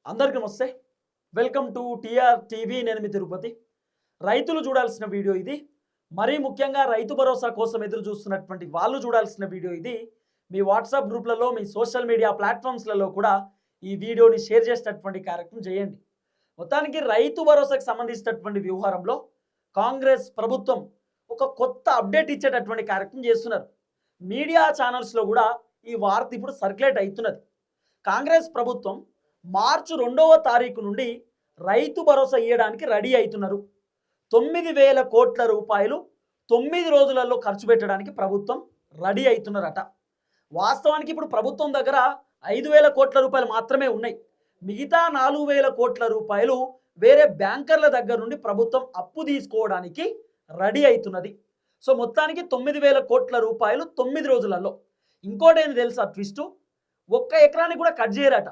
అందరికీ నమస్తే. Welcome to TR TV. నేను మీ తిరుపతి. రైతులు చూడాల్సిన వీడియో ఇది. మరీ ముఖ్యంగా రైతు భరోసా కోసం ఎదురు చూస్తున్నటువంటి వాళ్ళు చూడాల్సిన వీడియో ఇది. మీ వాట్సాప్ గ్రూప్లలో, మీ సోషల్ మీడియా ప్లాట్ఫామ్స్లలో కూడా ఈ వీడియోని షేర్ చేసేటటువంటి కార్యక్రమం చేయండి. మొత్తానికి రైతు భరోసాకు సంబంధించినటువంటి వ్యవహారంలో కాంగ్రెస్ ప్రభుత్వం ఒక కొత్త అప్డేట్ ఇచ్చేటటువంటి కార్యక్రమం చేస్తున్నారు. మీడియా ఛానల్స్లో కూడా ఈ వార్త ఇప్పుడు సర్క్యులేట్ అవుతున్నది. కాంగ్రెస్ ప్రభుత్వం మార్చి 2వ తారీఖు నుండి రైతు భరోసా ఇవ్వడానికి రెడీ అవుతున్నారు. 9,000 కోట్ల రూపాయలు 9 రోజులలో ఖర్చు పెట్టడానికి ప్రభుత్వం రెడీ అవుతున్నారట. వాస్తవానికి ఇప్పుడు ప్రభుత్వం దగ్గర 5,000 కోట్ల రూపాయలు మాత్రమే ఉన్నాయి. మిగతా 4,000 కోట్ల రూపాయలు వేరే బ్యాంకర్ల దగ్గర నుండి ప్రభుత్వం అప్పు తీసుకోవడానికి రెడీ అవుతున్నది. సో మొత్తానికి 9,000 కోట్ల రూపాయలు 9 రోజులలో. ఇంకోటి ఏంటి తెలుసా ట్విస్టు, 1 ఎకరానికి కూడా కట్ చేయరట.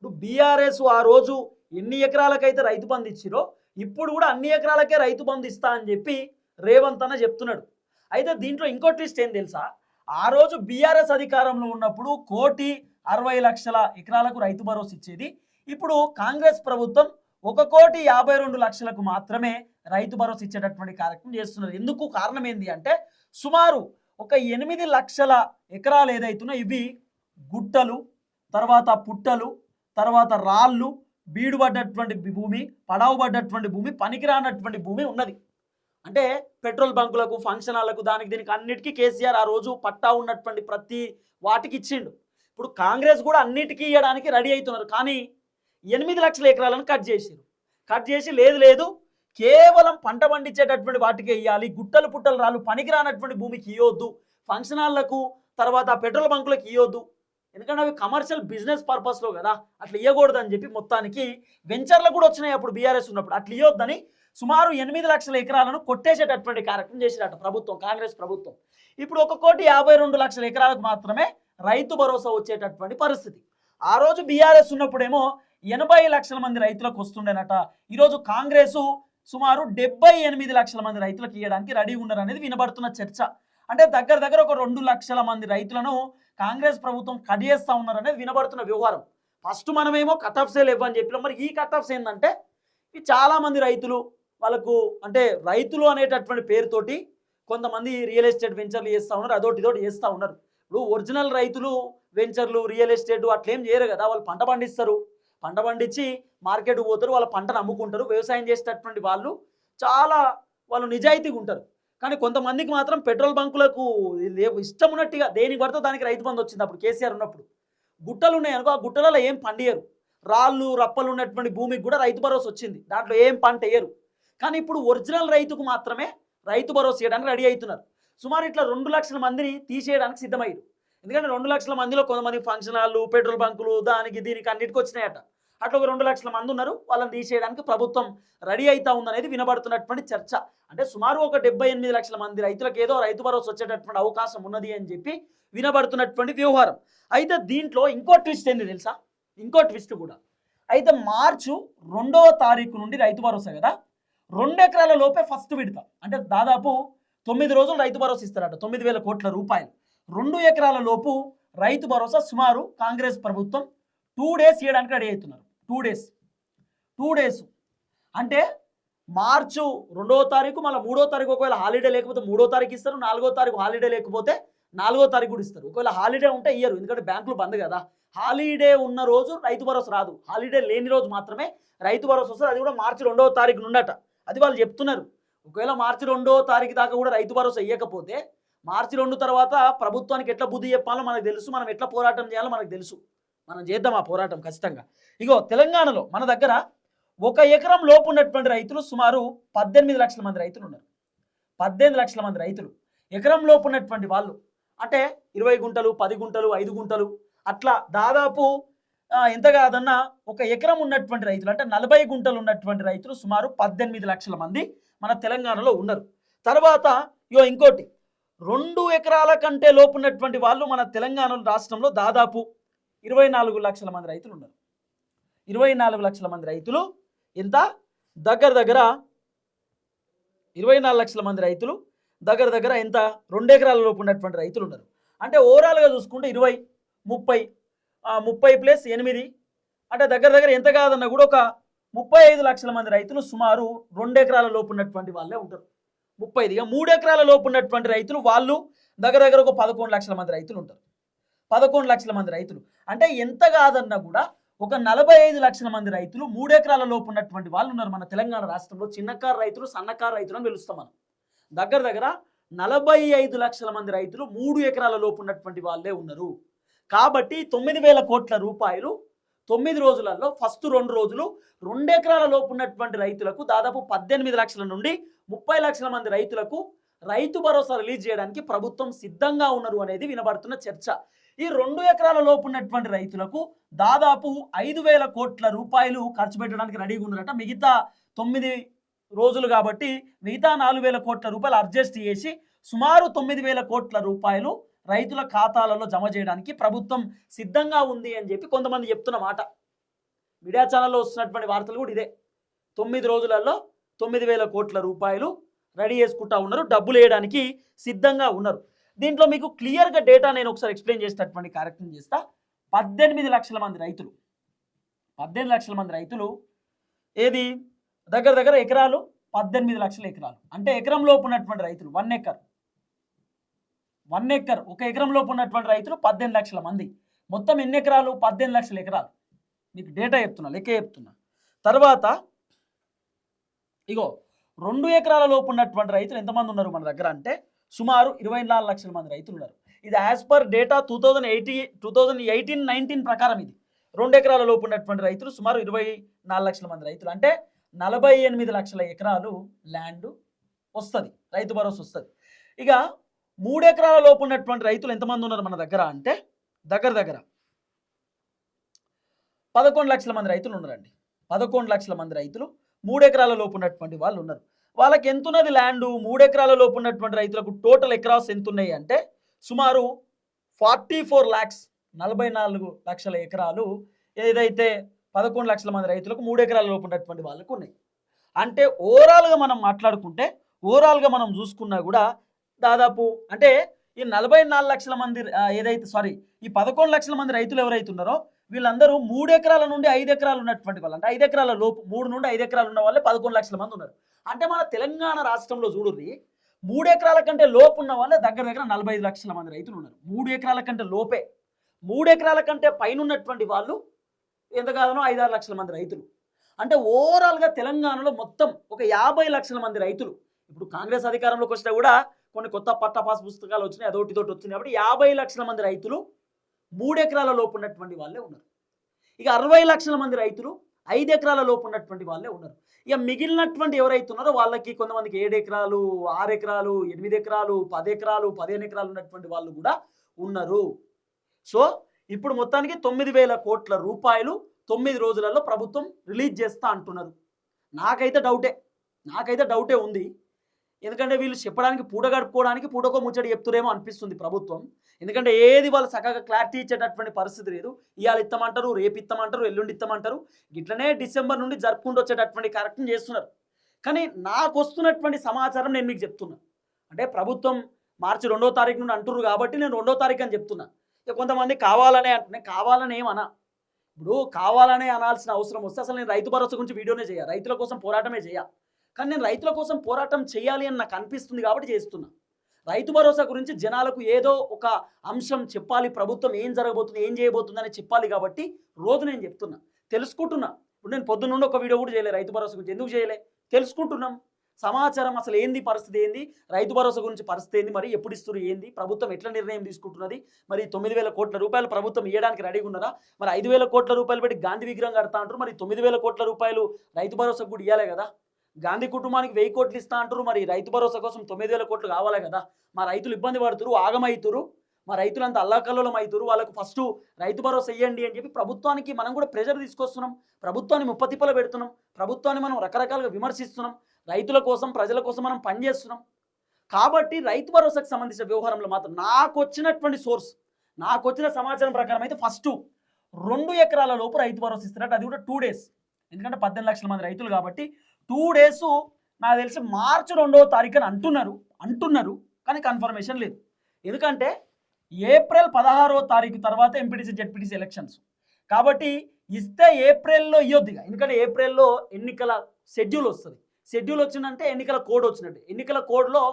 ఇప్పుడు బీఆర్ఎస్ ఆ రోజు ఎన్ని ఎకరాలకైతే రైతు బంధు ఇచ్చిరో ఇప్పుడు కూడా అన్ని ఎకరాలకే రైతు బంధు ఇస్తా అని చెప్పి రేవంత్ అన్న చెప్తున్నాడు. అయితే దీంట్లో ఇంకో ట్విస్ట్ ఏం తెలుసా, ఆ రోజు బీఆర్ఎస్ అధికారంలో ఉన్నప్పుడు 1,60,00,000 ఎకరాలకు రైతు భరోసా ఇచ్చేది. ఇప్పుడు కాంగ్రెస్ ప్రభుత్వం 1,52,00,000 మాత్రమే రైతు భరోసా ఇచ్చేటటువంటి కార్యక్రమం చేస్తున్నారు. ఎందుకు కారణం ఏంది అంటే, సుమారు ఒక 8 లక్షల ఎకరాలు ఏదైతున్నా ఇవి గుట్టలు, తర్వాత పుట్టలు, తర్వాత రాళ్ళు, బీడుపడ్డటువంటి భూమి, పడవబడ్డటువంటి భూమి, పనికిరానటువంటి భూమి ఉన్నది. అంటే పెట్రోల్ బంకులకు, ఫంక్షన్ హాళ్లకు, దానికి దీనికి అన్నిటికీ కేసీఆర్ ఆ రోజు పట్టా ఉన్నటువంటి ప్రతి వాటికి ఇచ్చిండు. ఇప్పుడు కాంగ్రెస్ కూడా అన్నిటికీ ఇవ్వడానికి రెడీ అవుతున్నారు. కానీ 8 లక్షల ఎకరాలను కట్ చేసి లేదు కేవలం పంట పండించేటటువంటి వాటికే ఇవ్వాలి, గుట్టలు పుట్టలు రాళ్ళు పనికిరానటువంటి భూమికి ఇవ్వద్దు, ఫంక్షన్ హాళ్లకు తర్వాత పెట్రోల్ బంకులకు ఇవ్వద్దు, ఎందుకంటే అవి కమర్షియల్ బిజినెస్ పర్పస్లో కదా, అట్లా ఇవ్వకూడదని చెప్పి మొత్తానికి వెంచర్లు కూడా వచ్చినాయి అప్పుడు బీఆర్ఎస్ ఉన్నప్పుడు. అట్లా ఇవ్వద్దని సుమారు 8 లక్షల ఎకరాలను కొట్టేసేటటువంటి కార్యక్రమం చేసినట్టు ప్రభుత్వం, కాంగ్రెస్ ప్రభుత్వం. ఇప్పుడు 1,52,00,000 ఎకరాలకు మాత్రమే రైతు భరోసా వచ్చేటటువంటి పరిస్థితి. ఆ రోజు బీఆర్ఎస్ ఉన్నప్పుడేమో 80 లక్షల మంది రైతులకు వస్తుండేనట. ఈరోజు కాంగ్రెసు సుమారు 78 లక్షల మంది రైతులకు ఇవ్వడానికి రెడీ ఉన్నారు అనేది వినబడుతున్న చర్చ. అంటే దగ్గర ఒక 2 లక్షల మంది రైతులను కాంగ్రెస్ ప్రభుత్వం కట్ చేస్తూ ఉన్నారు అనేది వినబడుతున్న వ్యవహారం. ఫస్ట్ మనమేమో కట్ ఆఫ్సే లేవని చెప్పినాం. మరి ఈ కట్ ఆఫ్స్ ఏంటంటే, ఈ చాలామంది రైతులు వాళ్ళకు అంటే రైతులు అనేటటువంటి పేరుతోటి కొంతమంది రియల్ ఎస్టేట్ వెంచర్లు చేస్తూ ఉన్నారు, అదోటి ఇదోటి చేస్తూ ఉన్నారు. ఇప్పుడు ఒరిజినల్ రైతులు వెంచర్లు, రియల్ ఎస్టేట్ అట్లేం చేయరు కదా. వాళ్ళు పంట పండిస్తారు, పంట పండించి మార్కెట్కి పోతారు, వాళ్ళ పంటను అమ్ముకుంటారు. వ్యవసాయం చేసేటటువంటి వాళ్ళు నిజాయితీగా ఉంటారు. కానీ కొంతమందికి మాత్రం పెట్రోల్ బంకులకు ఇష్టం ఉన్నట్టుగా దేనికి పడితే దానికి రైతు బంధు వచ్చింది. అప్పుడు కేసీఆర్ ఉన్నప్పుడు గుట్టలు ఉన్నాయనుకో, ఆ గుట్టలలో ఏం పండియరు, రాళ్ళు రప్పలు ఉన్నటువంటి భూమికి కూడా రైతు భరోసా వచ్చింది, దాంట్లో ఏం పంట వేయరు. కానీ ఇప్పుడు ఒరిజినల్ రైతుకు మాత్రమే రైతు భరోసా ఇవ్వడానికి రెడీ అవుతున్నారు. సుమారు ఇట్లా 2 లక్షల మందిని తీసేయడానికి సిద్ధమయ్యారు. ఎందుకంటే 2 లక్షల మందిలో కొంతమంది ఫంక్షన్ హాళ్ళు, పెట్రోల్ బంకులు, దానికి దీనికి అన్నిటికీ వచ్చినాయట. అట్లా ఒక 2 లక్షల మంది ఉన్నారు, వాళ్ళని తీసేయడానికి ప్రభుత్వం రెడీ అవుతా ఉందనేది వినబడుతున్నటువంటి చర్చ. అంటే సుమారు ఒక 78 లక్షల మంది రైతులకు ఏదో రైతు భరోసా వచ్చేటటువంటి అవకాశం ఉన్నది అని చెప్పి వినబడుతున్నటువంటి వ్యవహారం. అయితే దీంట్లో ఇంకో ట్విస్ట్ ఏంది తెలుసా, ఇంకో ట్విస్ట్ కూడా. అయితే మార్చి 2వ తారీఖు నుండి రైతు భరోసా కదా, 2 ఎకరాల లోపే ఫస్ట్ విడత, అంటే దాదాపు 9 రోజులు రైతు భరోసా ఇస్తారట. 9,000 కోట్ల రూపాయలు 2 ఎకరాల లోపు రైతు భరోసా సుమారు కాంగ్రెస్ ప్రభుత్వం 2 డేస్ ఇవ్వడానికి రెడీ అవుతున్నారు. 2 డేస్ అంటే మార్చి 2వ తారీఖు, మళ్ళీ 3వ తారీఖు ఒకవేళ హాలిడే లేకపోతే 3వ తారీఖు ఇస్తారు, 4వ తారీఖు హాలిడే లేకపోతే 4వ తారీఖు కూడా ఇస్తారు. ఒకవేళ హాలిడే ఉంటే ఇయ్యరు, ఎందుకంటే బ్యాంకులు బంద్ కదా. హాలిడే ఉన్న రోజు రైతు భరోసా రాదు, హాలిడే లేని రోజు మాత్రమే రైతు భరోసా వస్తుంది. అది కూడా మార్చి 2వ తారీఖు నుండట. అది వాళ్ళు చెప్తున్నారు. ఒకవేళ మార్చి 2వ తారీఖు దాకా కూడా రైతు భరోసా ఇవ్వకపోతే మార్చి 2 తర్వాత ప్రభుత్వానికి ఎట్లా బుద్ధి చెప్పాలో మనకు తెలుసు, మనం ఎట్లా పోరాటం చేయాలో మనకు తెలుసు. మనం చేద్దాం ఆ పోరాటం ఖచ్చితంగా. ఇగో తెలంగాణలో మన దగ్గర 1 ఎకరం లోపు ఉన్నటువంటి రైతులు సుమారు 18 లక్షల మంది రైతులు ఉన్నారు. 18 లక్షల మంది రైతులు ఎకరం లోపు ఉన్నటువంటి వాళ్ళు, అంటే 20 గుంటలు, 10 గుంటలు, 5 గుంటలు అట్లా దాదాపు ఎంత కాదన్నా 1 ఎకరం ఉన్నటువంటి రైతులు, అంటే 40 గుంటలు ఉన్నటువంటి రైతులు సుమారు 18 లక్షల మంది మన తెలంగాణలో ఉన్నారు. తర్వాత ఇంకోటి 2 ఎకరాల కంటే లోపు ఉన్నటువంటి వాళ్ళు మన తెలంగాణ రాష్ట్రంలో దాదాపు 24 లక్షల మంది రైతులు ఉన్నారు. 24 లక్షల మంది రైతులు ఎంత దగ్గర 24 లక్షల మంది రైతులు దగ్గర ఎంత 2 ఎకరాల లోపు ఉన్నటువంటి రైతులు ఉన్నారు. అంటే ఓవరాల్గా చూసుకుంటే 20, 30 30 + 8 అంటే దగ్గర దగ్గర ఎంత కాదన్నా కూడా ఒక 35 లక్షల మంది రైతులు సుమారు 2 ఎకరాల లోపు ఉన్నటువంటి వాళ్ళే ఉంటారు. 35 ఇక 3 ఎకరాల లోపు ఉన్నటువంటి రైతులు వాళ్ళు దగ్గర దగ్గర ఒక 11 లక్షల మంది రైతులు ఉంటారు. 11 లక్షల మంది రైతులు అంటే ఎంత కాదన్నా కూడా ఒక 45 లక్షల మంది రైతులు 3 ఎకరాల లోపు ఉన్నటువంటి వాళ్ళు ఉన్నారు మన తెలంగాణ రాష్ట్రంలో. చిన్నకారు రైతులు, సన్నకారు రైతులు అని పిలుస్తాం మనం. దగ్గర దగ్గర 45 లక్షల మంది రైతులు 3 ఎకరాల లోపు ఉన్నటువంటి వాళ్ళే ఉన్నారు. కాబట్టి 9,000 కోట్ల రూపాయలు 9 రోజులలో ఫస్ట్ 2 రోజులు 2 ఎకరాల లోపు ఉన్నటువంటి రైతులకు దాదాపు 18 లక్షల నుండి 30 లక్షల మంది రైతులకు రైతు భరోసా రిలీజ్ చేయడానికి ప్రభుత్వం సిద్ధంగా ఉన్నారు అనేది వినబడుతున్న చర్చ. ఈ 2 ఎకరాల లోపు ఉన్నటువంటి రైతులకు దాదాపు 5,000 కోట్ల రూపాయలు ఖర్చు పెట్టడానికి రెడీగా ఉన్నారట. మిగతా 9 రోజులు కాబట్టి మిగతా 4,000 కోట్ల రూపాయలు అడ్జస్ట్ చేసి సుమారు 9,000 కోట్ల రూపాయలు రైతుల ఖాతాలలో జమ చేయడానికి ప్రభుత్వం సిద్ధంగా ఉంది అని చెప్పి కొంతమంది చెప్తున్న మాట. మీడియా ఛానల్లో వస్తున్నటువంటి వార్తలు కూడా ఇదే. 9 రోజులలో 9,000 కోట్ల రూపాయలు రెడీ చేసుకుంటా ఉన్నారు, డబ్బులు వేయడానికి సిద్ధంగా ఉన్నారు. దీంట్లో మీకు క్లియర్గా డేటా నేను ఒకసారి ఎక్స్ప్లెయిన్ చేసేటటువంటి కార్యక్రమం చేస్తా. 18 లక్షల మంది రైతులు 18 లక్షల మంది రైతులు ఏది దగ్గర దగ్గర ఎకరాలు 18 లక్షల ఎకరాలు అంటే ఎకరం లోపు ఉన్నటువంటి రైతులు 1 ఎకర్ ఒక ఎకరం లోపు ఉన్నటువంటి రైతులు 18 లక్షల మంది. మొత్తం ఎన్ని ఎకరాలు? 18 లక్షల ఎకరాలు. మీకు డేటా చెప్తున్నా, లెక్క చెప్తున్నా. తర్వాత ఇగో 2 ఎకరాల లోపు ఉన్నటువంటి రైతులు ఎంతమంది ఉన్నారు మన దగ్గర అంటే సుమారు 24 లక్షల మంది రైతులు ఉన్నారు. ఇది యాజ్ పర్ డేటా 2018-19 ప్రకారం ఇది 2 ఎకరాల లోపు ఉన్నటువంటి రైతులు సుమారు 24 లక్షల మంది రైతులు అంటే 48 లక్షల ఎకరాలు ల్యాండ్ వస్తుంది, రైతు భరోసా వస్తుంది. ఇక 3 ఎకరాల లోపు ఉన్నటువంటి రైతులు ఎంతమంది ఉన్నారు మన దగ్గర అంటే దగ్గర దగ్గర 11 లక్షల మంది రైతులు ఉన్నారండి. 11 లక్షల మంది రైతులు 3 ఎకరాల లోపు ఉన్నటువంటి వాళ్ళు ఉన్నారు. వాళ్ళకి ఎంత ఉన్నది ల్యాండ్? 3 ఎకరాల లోపు ఉన్నటువంటి రైతులకు టోటల్ ఎకరాస్ ఎంత ఉన్నాయి అంటే సుమారు 44 లక్షల ఎకరాలు. ఏదైతే 11 లక్షల మంది రైతులకు 3 ఎకరాల లోపు ఉన్నటువంటి వాళ్ళకు ఉన్నాయి. అంటే ఓవరాల్గా మనం మాట్లాడుకుంటే ఓవరాల్గా మనం చూసుకున్నా కూడా దాదాపు అంటే ఈ 44 లక్షల మంది ఈ 11 లక్షల మంది రైతులు ఎవరైతే ఉన్నారో వీళ్ళందరూ 3 ఎకరాల నుండి 5 ఎకరాలు ఉన్నటువంటి వాళ్ళు. అంటే 5 ఎకరాల లోపు 3 నుండి 5 ఎకరాలు ఉన్న వాళ్ళే 11 లక్షల మంది ఉన్నారు. అంటే మన తెలంగాణ రాష్ట్రంలో చూడుర్రి 3 ఎకరాల కంటే లోపు ఉన్న వాళ్ళే దగ్గర దగ్గర 45 లక్షల మంది రైతులు ఉన్నారు. 3 ఎకరాల కంటే లోపే, 3 ఎకరాల కంటే పైన ఉన్నటువంటి వాళ్ళు ఎంత కాదనో 5-6 లక్షల మంది రైతులు. అంటే ఓవరాల్గా తెలంగాణలో మొత్తం ఒక 50 లక్షల మంది రైతులు. ఇప్పుడు కాంగ్రెస్ అధికారంలోకి వచ్చినా కూడా కొన్ని కొత్త పట్టా పాస్ పుస్తకాలు వచ్చినాయి, అదొకటి వచ్చినాయి. కాబట్టి 50 లక్షల మంది రైతులు 3 ఎకరాల లోపు ఉన్నటువంటి వాళ్ళే ఉన్నారు. ఇక 60 లక్షల మంది రైతులు 5 ఎకరాల లోపు ఉన్నటువంటి వాళ్ళే ఉన్నారు. ఇక మిగిలినటువంటి ఎవరైతే ఉన్నారో వాళ్ళకి కొంతమందికి 7 ఎకరాలు, 6 ఎకరాలు, 8 ఎకరాలు, 10 ఎకరాలు, 15 ఎకరాలు ఉన్నటువంటి వాళ్ళు కూడా ఉన్నారు. సో ఇప్పుడు మొత్తానికి 9,000 కోట్ల రూపాయలు 9 రోజులలో ప్రభుత్వం రిలీజ్ చేస్తా అంటున్నారు. నాకైతే డౌటే ఉంది. ఎందుకంటే వీళ్ళు చెప్పడానికి పూట గడుపుకోవడానికి పూటకో ముచ్చడి చెప్తురేమో అనిపిస్తుంది ప్రభుత్వం. ఎందుకంటే ఏది వాళ్ళు చక్కగా క్లారిటీ ఇచ్చేటటువంటి పరిస్థితి లేదు. ఇవాళ ఇస్తామంటారు, రేపు ఇస్తామంటారు, ఎల్లుండి ఇస్తామంటారు. ఇట్లనే డిసెంబర్ నుండి జరుపుకుంటూ వచ్చేటటువంటి కార్యక్రమం చేస్తున్నారు. కానీ నాకు వస్తున్నటువంటి సమాచారం నేను మీకు చెప్తున్నా. అంటే ప్రభుత్వం మార్చి 2వ తారీఖు నుండి అంటున్నారు కాబట్టి నేను 2వ తారీఖు అని చెప్తున్నా. ఇక కొంతమంది కావాలనే అంటున్నాయి. కావాలని ఏమన్నా, ఇప్పుడు కావాలనే అనాల్సిన అవసరం వస్తే అసలు నేను రైతు భరోసా గురించి వీడియోనే చేయ, రైతుల కోసం పోరాటమే చేయ. కానీ నేను రైతుల కోసం పోరాటం చేయాలి అని నాకు అనిపిస్తుంది కాబట్టి చేస్తున్నా. రైతు భరోసా గురించి జనాలకు ఏదో ఒక అంశం చెప్పాలి, ప్రభుత్వం ఏం జరగబోతుంది, ఏం చేయబోతుంది అని చెప్పాలి కాబట్టి రోజు నేను చెప్తున్నా, తెలుసుకుంటున్నా. ఇప్పుడు నేను పొద్దున్న నుండి ఒక వీడియో కూడా చేయలే రైతు భరోసా గురించి. ఎందుకు చేయలే? తెలుసుకుంటున్నాం సమాచారం, అసలు ఏంది పరిస్థితి, ఏంది రైతు భరోసా గురించి పరిస్థితి ఏంది, మరి ఎప్పుడు ఇస్తున్నారు, ఏంది ప్రభుత్వం ఎట్లా నిర్ణయం తీసుకుంటున్నది, మరి 9,000 కోట్ల రూపాయలు ప్రభుత్వం ఇవ్వడానికి రెడీగా ఉన్నారా, మరి 5,000 కోట్ల రూపాయలు పెట్టి గాంధీ విగ్రహం కడతా అంటారు, మరి 9,000 కోట్ల రూపాయలు రైతు భరోసాకు కూడా ఇవ్వాలి కదా. గాంధీ కుటుంబానికి 1000 కోట్లు ఇస్తా అంటారు, మరి రైతు భరోసా కోసం 9,000 కోట్లు కావాలి కదా. మా రైతులు ఇబ్బంది పడుతురు, ఆగమవుతురు, మా రైతులంతా అల్లాకల్లోలం అవుతురు, వాళ్ళకు ఫస్ట్ రైతు భరోసా ఇవ్వండి అని చెప్పి ప్రభుత్వానికి మనం కూడా ప్రెజర్ తీసుకొస్తున్నాం, ప్రభుత్వాన్ని ముప్పతిప్పలు పెడుతున్నాం, ప్రభుత్వాన్ని మనం రకరకాలుగా విమర్శిస్తున్నాం, రైతుల కోసం ప్రజల కోసం మనం పనిచేస్తున్నాం. కాబట్టి రైతు భరోసాకు సంబంధించిన వ్యవహారంలో మాత్రం నాకు వచ్చిన సమాచారం ప్రకారం అయితే ఫస్ట్ 2 ఎకరాల లోపు రైతు భరోసా ఇస్తున్నట్టు, అది కూడా 2 డేస్. ఎందుకంటే 18 లక్షల మంది రైతులు కాబట్టి 2 డేస్ నాకు తెలిసి మార్చి 2వ తారీఖున అంటున్నారు కానీ కన్ఫర్మేషన్ లేదు. ఎందుకంటే ఏప్రిల్ 16వ తారీఖు తర్వాత ఎంపీటీసీ జెడ్పీటీసీ ఎలక్షన్స్ కాబట్టి ఇస్తే ఏప్రిల్లో ఇవ్వద్దు ఇక, ఎందుకంటే ఏప్రిల్లో ఎన్నికల షెడ్యూల్ వస్తుంది. షెడ్యూల్ వచ్చిందంటే ఎన్నికల కోడ్ వచ్చినట్టు. ఎన్నికల కోడ్లో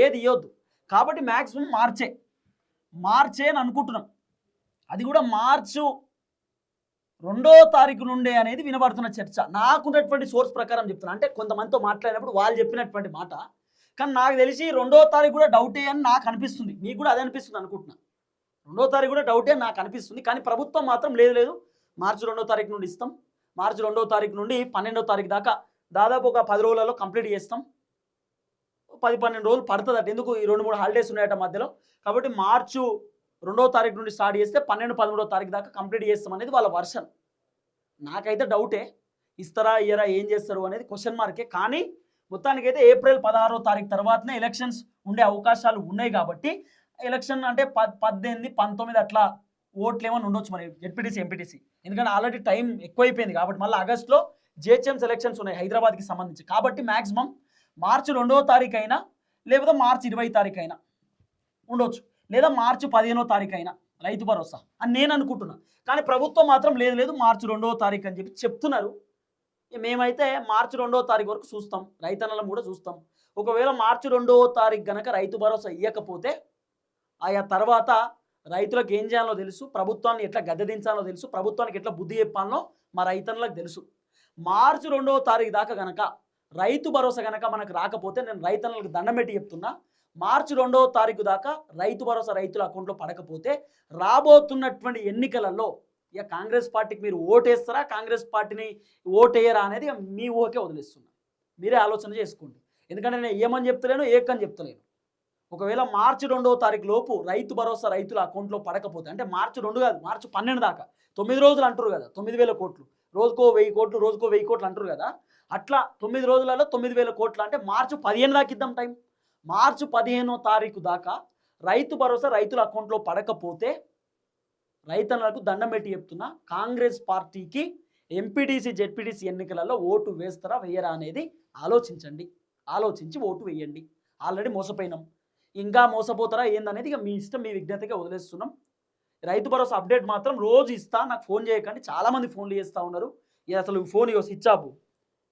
ఏది ఇవ్వద్దు. కాబట్టి మ్యాక్సిమం మార్చే అని అనుకుంటున్నాం. అది కూడా మార్చు 2వ తారీఖు నుండే అనేది వినబడుతున్న చర్చ. నాకున్నటువంటి సోర్స్ ప్రకారం చెప్తున్నా. అంటే కొంతమందితో మాట్లాడినప్పుడు వాళ్ళు చెప్పినటువంటి మాట. కానీ నాకు తెలిసి 2వ తారీఖు కూడా డౌటే అని నాకు అనిపిస్తుంది. మీకు కూడా అదే అనిపిస్తుంది అనుకుంటున్నా. 2వ తారీఖు కూడా డౌటే అని నాకు అనిపిస్తుంది. కానీ ప్రభుత్వం మాత్రం లేదు మార్చి 2వ తారీఖు నుండి ఇస్తాం, మార్చి 2వ తారీఖు నుండి 12వ తారీఖు దాకా దాదాపు ఒక 10 రోజులలో కంప్లీట్ చేస్తాం. 10-12 రోజులు పడుతుందట. ఎందుకు ఈ 2-3 హాలిడేస్ ఉన్నాయట మధ్యలో. కాబట్టి మార్చి 2వ తారీఖు నుండి స్టార్ట్ చేస్తే 12-13వ తారీఖు దాకా కంప్లీట్ చేస్తాం అనేది వాళ్ళ వర్షన్. నాకైతే డౌటే. ఇస్తారా ఇయ్యరా ఏం చేస్తారు అనేది క్వశ్చన్ మార్కే. కానీ మొత్తానికైతే ఏప్రిల్ 16వ తారీఖు తర్వాతనే ఎలక్షన్స్ ఉండే అవకాశాలు ఉన్నాయి. కాబట్టి ఎలక్షన్ అంటే 18-19 అట్లా ఓట్లు ఏమైనా ఉండొచ్చు మరి జెడ్పీటీసీ ఎంపీటీసీ. ఎందుకంటే ఆల్రెడీ టైం ఎక్కువైపోయింది. కాబట్టి మళ్ళీ ఆగస్టులో జిహెచ్ఎంసీ ఎలక్షన్స్ ఉన్నాయి హైదరాబాద్కి సంబంధించి. కాబట్టి మ్యాక్సిమం మార్చి 2వ తారీఖు అయినా, లేకపోతే మార్చి 20 తారీఖు అయినా ఉండొచ్చు, లేదా మార్చి 15వ తారీఖు అయినా రైతు భరోసా అని నేను అనుకుంటున్నా. కానీ ప్రభుత్వం మాత్రం లేదు మార్చి 2వ తారీఖు అని చెప్పి చెప్తున్నారు. మేమైతే మార్చి 2వ తారీఖు వరకు చూస్తాం, రైతన్నలను కూడా చూస్తాం. ఒకవేళ మార్చి 2వ తారీఖు కనుక రైతు భరోసా ఇవ్వకపోతే ఆయా తర్వాత రైతులకు ఏం చేయాలో తెలుసు, ప్రభుత్వాన్ని ఎట్లా గద్దెదించాలో తెలుసు, ప్రభుత్వానికి ఎట్లా బుద్ధి చెప్పాలో మా రైతన్నలకు తెలుసు. మార్చి 2వ తారీఖు దాకా కనుక రైతు భరోసా కనుక మనకు రాకపోతే నేను రైతన్నలకు దండం పెట్టి చెప్తున్నా, మార్చి 2వ తారీఖు దాకా రైతు భరోసా రైతుల అకౌంట్లో పడకపోతే రాబోతున్నటువంటి ఎన్నికలలో ఇక కాంగ్రెస్ పార్టీకి మీరు ఓటేస్తారా, కాంగ్రెస్ పార్టీని ఓటేయరా అనేది మీ ఊహకే వదిలేస్తున్నా. మీరే ఆలోచన చేసుకోండి. ఎందుకంటే నేను ఏమని చెప్తలేను, ఏకని చెప్తలేను. ఒకవేళ మార్చి 2వ తారీఖు లోపు రైతు భరోసా రైతుల అకౌంట్లో పడకపోతే, అంటే మార్చి 2 కాదు మార్చి 12 దాకా 9 రోజులు అంటారు కదా, 9,000 కోట్లు, రోజుకో 1000 కోట్లు, రోజుకో 1000 కోట్లు అంటారు కదా, అట్లా 9 రోజులలో 9,000 కోట్లు అంటే మార్చి 15 దాకా ఇద్దాం టైం. మార్చి 15వ తారీఖు దాకా రైతు భరోసా రైతుల అకౌంట్లో పడకపోతే రైతన్నలకు దండం పెట్టి చెప్తున్నా, కాంగ్రెస్ పార్టీకి ఎంపీటీసీ జెడ్పీటీసీ ఎన్నికలలో ఓటు వేస్తారా వేయరా అనేది ఆలోచించండి. ఆలోచించి ఓటు వేయండి. ఆల్రెడీ మోసపోయినాం, ఇంకా మోసపోతారా ఏందనేది ఇక మీ ఇష్టం, మీ విజ్ఞతగా వదిలేస్తున్నాం. రైతు భరోసా అప్డేట్ మాత్రం రోజు ఇస్తా, నాకు ఫోన్ చేయకండి. చాలామంది ఫోన్లు చేస్తూ ఉన్నారు. ఇది అసలు ఫోన్ ఇక స్విచ్ ఆఫ్,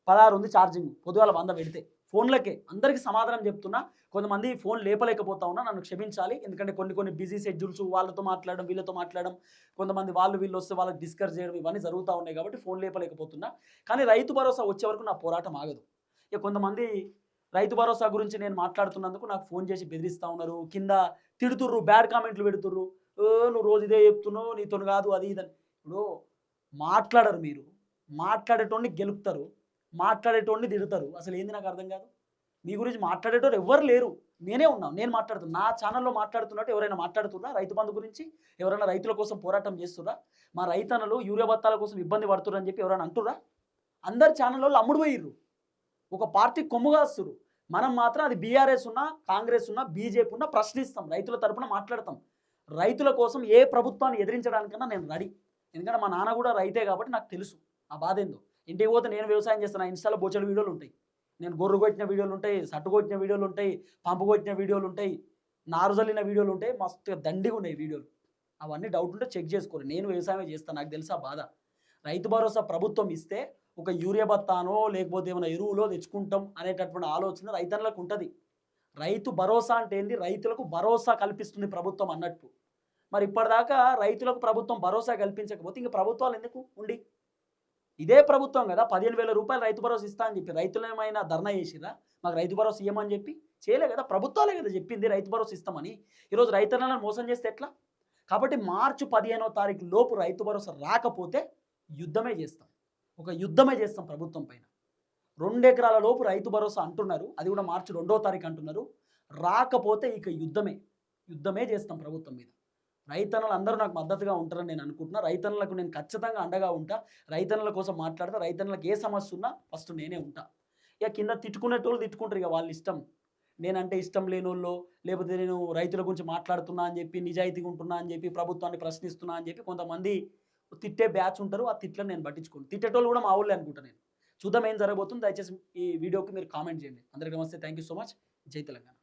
16 ఉంది ఛార్జింగ్, పొద్దుగాల 100 పెడితే ఫోన్లకే. అందరికీ సమాధానం చెప్తున్నా. కొంతమంది ఫోన్ లేపలేకపోతా ఉన్నా, నన్ను క్షమించాలి. ఎందుకంటే కొన్ని బిజీ షెడ్యూల్స్, వాళ్ళతో మాట్లాడడం వీళ్ళతో మాట్లాడడం, కొంతమంది వీళ్ళు వస్తే వాళ్ళకి డిస్కస్ చేయడం, ఇవన్నీ జరుగుతూ ఉన్నాయి. కాబట్టి ఫోన్ లేపలేకపోతున్నా. కానీ రైతు భరోసా వచ్చే వరకు నా పోరాటం ఆగదు. ఇక కొంతమంది రైతు భరోసా గురించి నేను మాట్లాడుతున్నందుకు నాకు ఫోన్ చేసి బెదిరిస్తూ ఉన్నారు, కింద తిడుతుర్రు, బ్యాడ్ కామెంట్లు పెడుతుర్రు. నువ్వు రోజు ఇదే చెప్తున్నావు, నీతో కాదు అది ఇదని. ఇప్పుడు మాట్లాడరు, మీరు మాట్లాడేటోడిని గెలుపుతారు, మాట్లాడేటోడిని తిడతారు. అసలు ఏంది నాకు అర్థం కాదు. మీ గురించి మాట్లాడేటోడు ఎవ్వరు లేరు, నేనే ఉన్నాను. నేను మాట్లాడుతున్నా, నా ఛానల్లో మాట్లాడుతున్నట్టు ఎవరైనా మాట్లాడుతున్నా రైతు బంధు గురించి? ఎవరైనా రైతుల కోసం పోరాటం చేస్తుర్రా? మా రైతన్నలు యూరియా బత్తాల కోసం ఇబ్బంది పడుతుర్రని చెప్పి ఎవరైనా అంటుర్రా? అందరు ఛానల్లో అమ్ముడు పోయిర్రు, ఒక పార్టీ కొమ్ముగాస్తురు. మనం మాత్రం అది బీఆర్ఎస్ ఉన్నా, కాంగ్రెస్ ఉన్నా, బీజేపీ ఉన్నా ప్రశ్నిస్తాం, రైతుల తరపున మాట్లాడతాం. రైతుల కోసం ఏ ప్రభుత్వాన్ని ఎదిరించడానికన్నా నేను రెడీ. ఎందుకంటే మా నాన్న కూడా రైతే కాబట్టి నాకు తెలుసు ఆ బాధ ఏందో. ఇంటికి పోతే నేను వ్యవసాయం చేస్తాను, నా ఇన్స్టాలో బోచలు వీడియోలు ఉంటాయి. నేను గొర్రె కొట్టిన వీడియోలు ఉంటాయి, సట్టు కొట్టిన వీడియోలు ఉంటాయి, పంపు కొట్టిన వీడియోలు ఉంటాయి, నారు జల్లిన వీడియోలు ఉంటాయి. మస్తుగా దండిగా ఉన్నాయి వీడియోలు. అవన్నీ డౌట్ ఉంటే చెక్ చేసుకోరు. నేను వ్యవసాయమే చేస్తాను, నాకు తెలుసా బాధ. రైతు భరోసా ప్రభుత్వం ఇస్తే ఒక యూరియా బత్తానో లేకపోతే ఏమైనా ఎరువులో తెచ్చుకుంటాం అనేటటువంటి ఆలోచన రైతన్నలకు ఉంటుంది. రైతు భరోసా అంటే ఏంది? రైతులకు భరోసా కల్పిస్తుంది ప్రభుత్వం అన్నట్టు. మరి ఇప్పటిదాకా రైతులకు ప్రభుత్వం భరోసా కల్పించకపోతే ఇంక ప్రభుత్వాలు ఎందుకు ఉండి? ఇదే ప్రభుత్వం కదా 15,000 రూపాయలు రైతు భరోసా ఇస్తా అని చెప్పి. రైతులు ఏమైనా ధర్నా చేసిరా మాకు రైతు భరోసా ఇవ్వమని చెప్పి? చేయలే కదా, ప్రభుత్వాలే కదా చెప్పింది రైతు భరోసా ఇస్తామని. ఈరోజు రైతన్నలను మోసం చేస్తే ఎట్లా? కాబట్టి మార్చి 15వ తారీఖు లోపు రైతు భరోసా రాకపోతే యుద్ధమే చేస్తాం, ఒక యుద్ధమే చేస్తాం ప్రభుత్వం పైన. 2 ఎకరాల లోపు రైతు భరోసా అంటున్నారు, అది కూడా మార్చి 2వ తారీఖు అంటున్నారు. రాకపోతే ఇక యుద్ధమే చేస్తాం ప్రభుత్వం మీద. రైతన్నలు అందరూ నాకు మద్దతుగా ఉంటారని నేను అనుకుంటున్నా. రైతన్నలకు నేను ఖచ్చితంగా అండగా ఉంటా, రైతన్నల కోసం మాట్లాడతా. రైతన్నలకు ఏ సమస్య ఉన్నా ఫస్ట్ నేనే ఉంటా. ఇక కింద తిట్టుకునేటోళ్ళు తిట్టుకుంటారు, ఇక వాళ్ళ ఇష్టం. నేనంటే ఇష్టం లేనోళ్ళు, లేకపోతే నేను రైతుల గురించి మాట్లాడుతున్నా అని చెప్పి, నిజాయితీగా ఉంటున్నా అని చెప్పి, ప్రభుత్వాన్ని ప్రశ్నిస్తున్నా అని చెప్పి కొంతమంది తిట్టే బ్యాచ్ ఉంటారు. ఆ తిట్లను నేను పట్టించుకోను. తిట్టేటోళ్ళు కూడా మా ఊళ్ళే అనుకుంటా నేను. చూద్దాం ఏం జరగబోతుంది. దయచేసి ఈ వీడియోకి మీరు కామెంట్ చేయండి. అందరికీ నమస్తే, థ్యాంక్ యూ సో మచ్. జై తెలంగాణ.